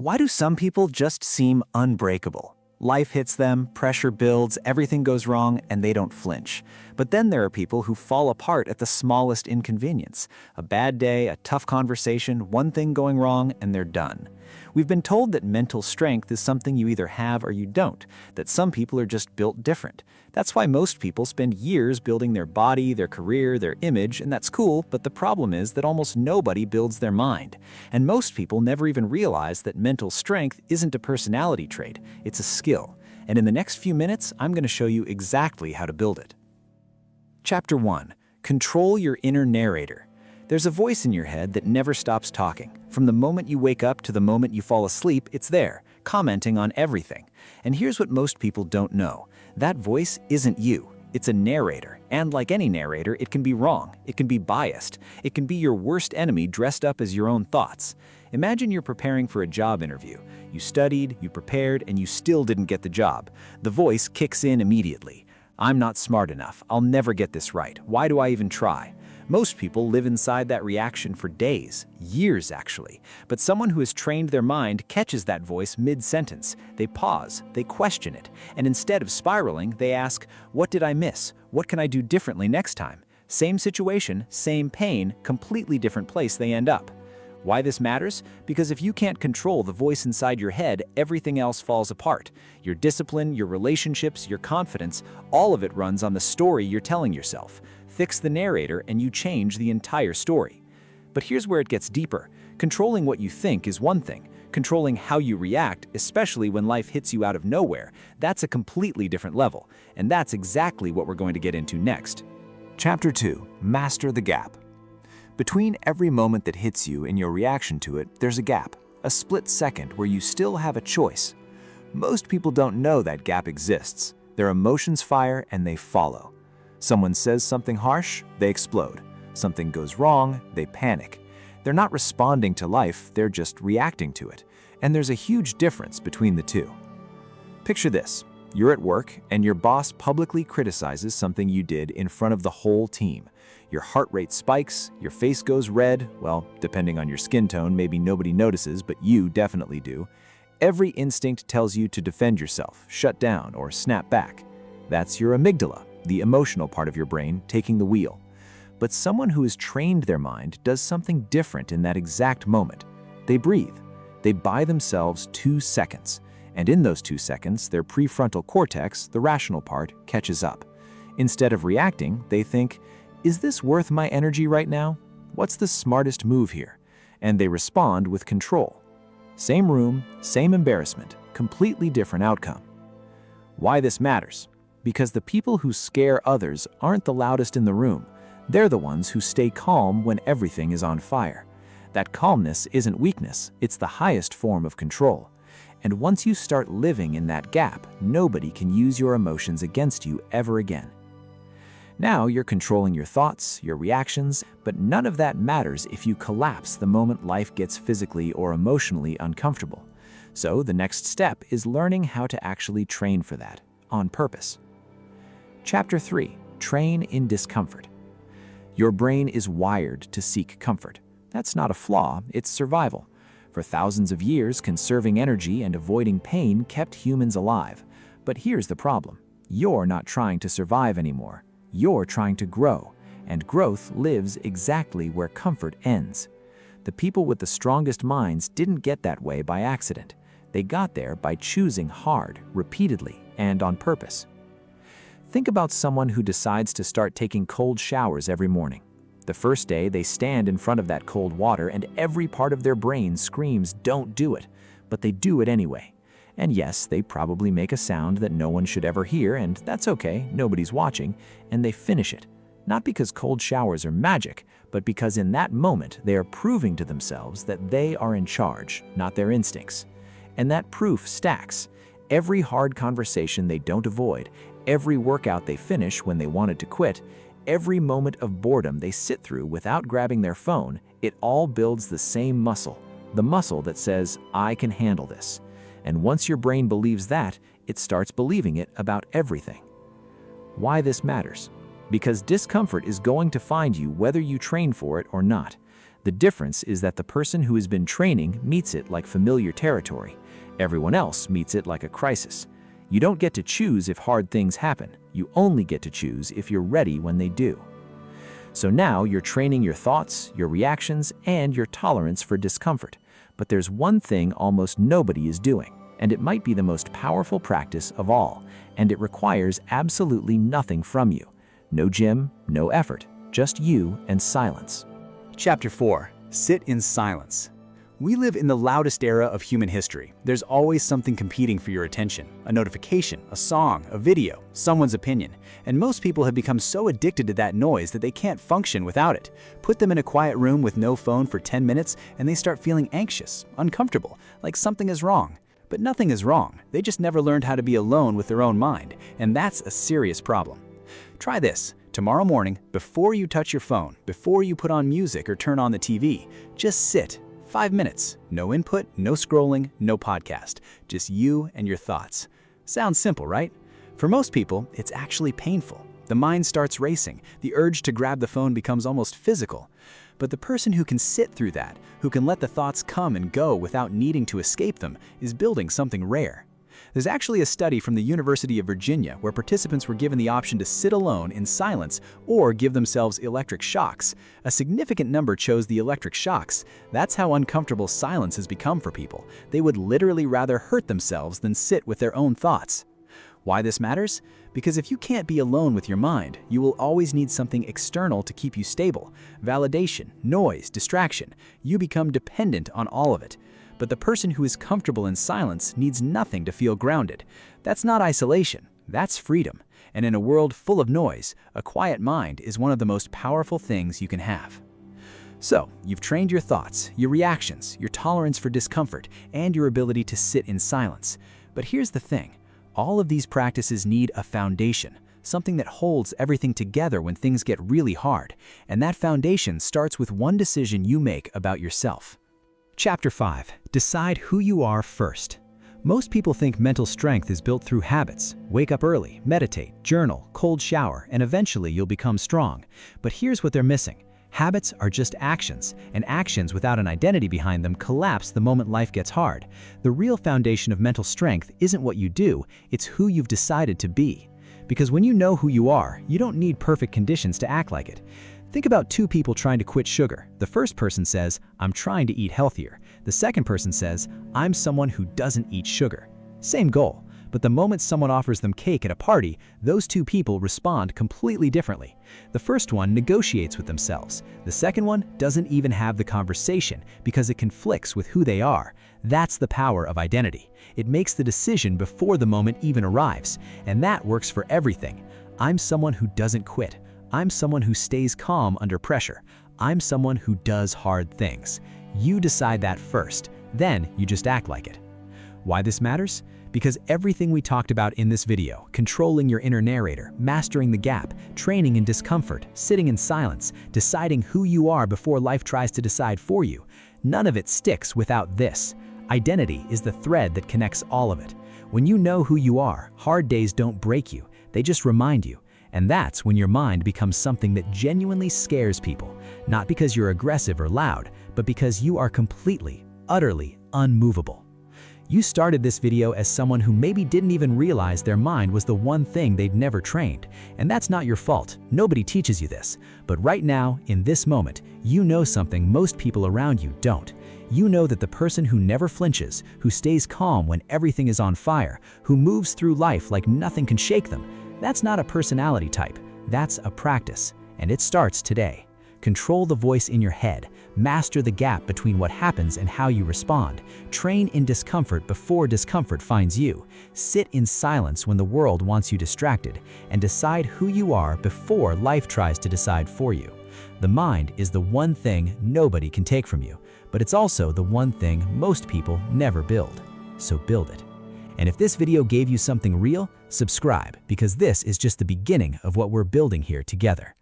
Why do some people just seem unbreakable? Life hits them, pressure builds, everything goes wrong, and they don't flinch. But then there are people who fall apart at the smallest inconvenience. A bad day, a tough conversation, one thing going wrong, and they're done. We've been told that mental strength is something you either have or you don't, that some people are just built different. That's why most people spend years building their body, their career, their image, and that's cool, but the problem is that almost nobody builds their mind. And most people never even realize that mental strength isn't a personality trait, it's a skill. And in the next few minutes, I'm going to show you exactly how to build it. Chapter 1. Control your inner narrator. There's a voice in your head that never stops talking. From the moment you wake up to the moment you fall asleep, it's there, commenting on everything. And here's what most people don't know. That voice isn't you. It's a narrator. And like any narrator, it can be wrong. It can be biased. It can be your worst enemy dressed up as your own thoughts. Imagine you're preparing for a job interview. You studied, you prepared, and you still didn't get the job. The voice kicks in immediately. I'm not smart enough. I'll never get this right. Why do I even try? Most people live inside that reaction for days, years actually. But someone who has trained their mind catches that voice mid-sentence. They pause, they question it, and instead of spiraling, they ask, what did I miss? What can I do differently next time? Same situation, same pain, completely different place they end up. Why this matters? Because if you can't control the voice inside your head, everything else falls apart. Your discipline, your relationships, your confidence, all of it runs on the story you're telling yourself. Fix the narrator and you change the entire story. But here's where it gets deeper. Controlling what you think is one thing. Controlling how you react, especially when life hits you out of nowhere, that's a completely different level. And that's exactly what we're going to get into next. Chapter 2. Master the gap. Between every moment that hits you and your reaction to it, there's a gap, a split second where you still have a choice. Most people don't know that gap exists. Their emotions fire and they follow. Someone says something harsh, they explode. Something goes wrong, they panic. They're not responding to life, they're just reacting to it. And there's a huge difference between the two. Picture this. You're at work and your boss publicly criticizes something you did in front of the whole team. Your heart rate spikes, your face goes red, well, depending on your skin tone, maybe nobody notices, but you definitely do. Every instinct tells you to defend yourself, shut down, or snap back. That's your amygdala, the emotional part of your brain, taking the wheel. But someone who has trained their mind does something different in that exact moment. They breathe. They buy themselves 2 seconds. And in those 2 seconds, their prefrontal cortex, the rational part, catches up. Instead of reacting, they think, is this worth my energy right now? What's the smartest move here? And they respond with control. Same room, same embarrassment, completely different outcome. Why this matters? Because the people who scare others aren't the loudest in the room. They're the ones who stay calm when everything is on fire. That calmness isn't weakness, it's the highest form of control. And once you start living in that gap, nobody can use your emotions against you ever again. Now you're controlling your thoughts, your reactions, but none of that matters if you collapse the moment life gets physically or emotionally uncomfortable. So the next step is learning how to actually train for that, on purpose. Chapter 3. Train in discomfort. Your brain is wired to seek comfort. That's not a flaw, it's survival. For thousands of years, conserving energy and avoiding pain kept humans alive. But here's the problem. You're not trying to survive anymore. You're trying to grow, and growth lives exactly where comfort ends. The people with the strongest minds didn't get that way by accident. They got there by choosing hard, repeatedly, and on purpose. Think about someone who decides to start taking cold showers every morning. The first day, they stand in front of that cold water and every part of their brain screams, "Don't do it," but they do it anyway. And yes, they probably make a sound that no one should ever hear, and that's okay, nobody's watching, and they finish it. Not because cold showers are magic, but because in that moment they are proving to themselves that they are in charge, not their instincts. And that proof stacks. Every hard conversation they don't avoid, every workout they finish when they wanted to quit, every moment of boredom they sit through without grabbing their phone, it all builds the same muscle, the muscle that says, I can handle this. And once your brain believes that, it starts believing it about everything. Why this matters? Because discomfort is going to find you whether you train for it or not. The difference is that the person who has been training meets it like familiar territory. Everyone else meets it like a crisis. You don't get to choose if hard things happen. You only get to choose if you're ready when they do. So now you're training your thoughts, your reactions, and your tolerance for discomfort. But there's one thing almost nobody is doing, and it might be the most powerful practice of all, and it requires absolutely nothing from you. No gym, no effort, just you and silence. Chapter 4. Sit in silence. We live in the loudest era of human history. There's always something competing for your attention. A notification, a song, a video, someone's opinion. And most people have become so addicted to that noise that they can't function without it. Put them in a quiet room with no phone for 10 minutes and they start feeling anxious, uncomfortable, like something is wrong. But nothing is wrong. They just never learned how to be alone with their own mind. And that's a serious problem. Try this. Tomorrow morning, before you touch your phone, before you put on music or turn on the TV, just sit. 5 minutes. No input, no scrolling, no podcast. Just you and your thoughts. Sounds simple, right? For most people, it's actually painful. The mind starts racing. The urge to grab the phone becomes almost physical. But the person who can sit through that, who can let the thoughts come and go without needing to escape them, is building something rare. There's actually a study from the University of Virginia where participants were given the option to sit alone in silence or give themselves electric shocks. A significant number chose the electric shocks. That's how uncomfortable silence has become for people. They would literally rather hurt themselves than sit with their own thoughts. Why this matters? Because if you can't be alone with your mind, you will always need something external to keep you stable. Validation, noise, distraction. You become dependent on all of it. But the person who is comfortable in silence needs nothing to feel grounded. That's not isolation, that's freedom. And in a world full of noise, a quiet mind is one of the most powerful things you can have. So, you've trained your thoughts, your reactions, your tolerance for discomfort, and your ability to sit in silence. But here's the thing, all of these practices need a foundation, something that holds everything together when things get really hard. And that foundation starts with one decision you make about yourself. Chapter 5. Decide who you are first. Most people think mental strength is built through habits. Wake up early, meditate, journal, cold shower, and eventually you'll become strong. But here's what they're missing. Habits are just actions, and actions without an identity behind them collapse the moment life gets hard. The real foundation of mental strength isn't what you do, it's who you've decided to be. Because when you know who you are, you don't need perfect conditions to act like it. Think about two people trying to quit sugar. The first person says, "I'm trying to eat healthier." The second person says, "I'm someone who doesn't eat sugar." Same goal, but the moment someone offers them cake at a party, those two people respond completely differently. The first one negotiates with themselves. The second one doesn't even have the conversation because it conflicts with who they are. That's the power of identity. It makes the decision before the moment even arrives, and that works for everything. I'm someone who doesn't quit. I'm someone who stays calm under pressure. I'm someone who does hard things. You decide that first, then you just act like it. Why this matters? Because everything we talked about in this video, controlling your inner narrator, mastering the gap, training in discomfort, sitting in silence, deciding who you are before life tries to decide for you, none of it sticks without this. Identity is the thread that connects all of it. When you know who you are, hard days don't break you, they just remind you. And that's when your mind becomes something that genuinely scares people, not because you're aggressive or loud, but because you are completely, utterly unmovable. You started this video as someone who maybe didn't even realize their mind was the one thing they'd never trained. And that's not your fault. Nobody teaches you this. But right now, in this moment, you know something most people around you don't. You know that the person who never flinches, who stays calm when everything is on fire, who moves through life like nothing can shake them, that's not a personality type, that's a practice, and it starts today. Control the voice in your head, master the gap between what happens and how you respond, train in discomfort before discomfort finds you, sit in silence when the world wants you distracted, and decide who you are before life tries to decide for you. The mind is the one thing nobody can take from you, but it's also the one thing most people never build. So build it. And if this video gave you something real, subscribe, because this is just the beginning of what we're building here together.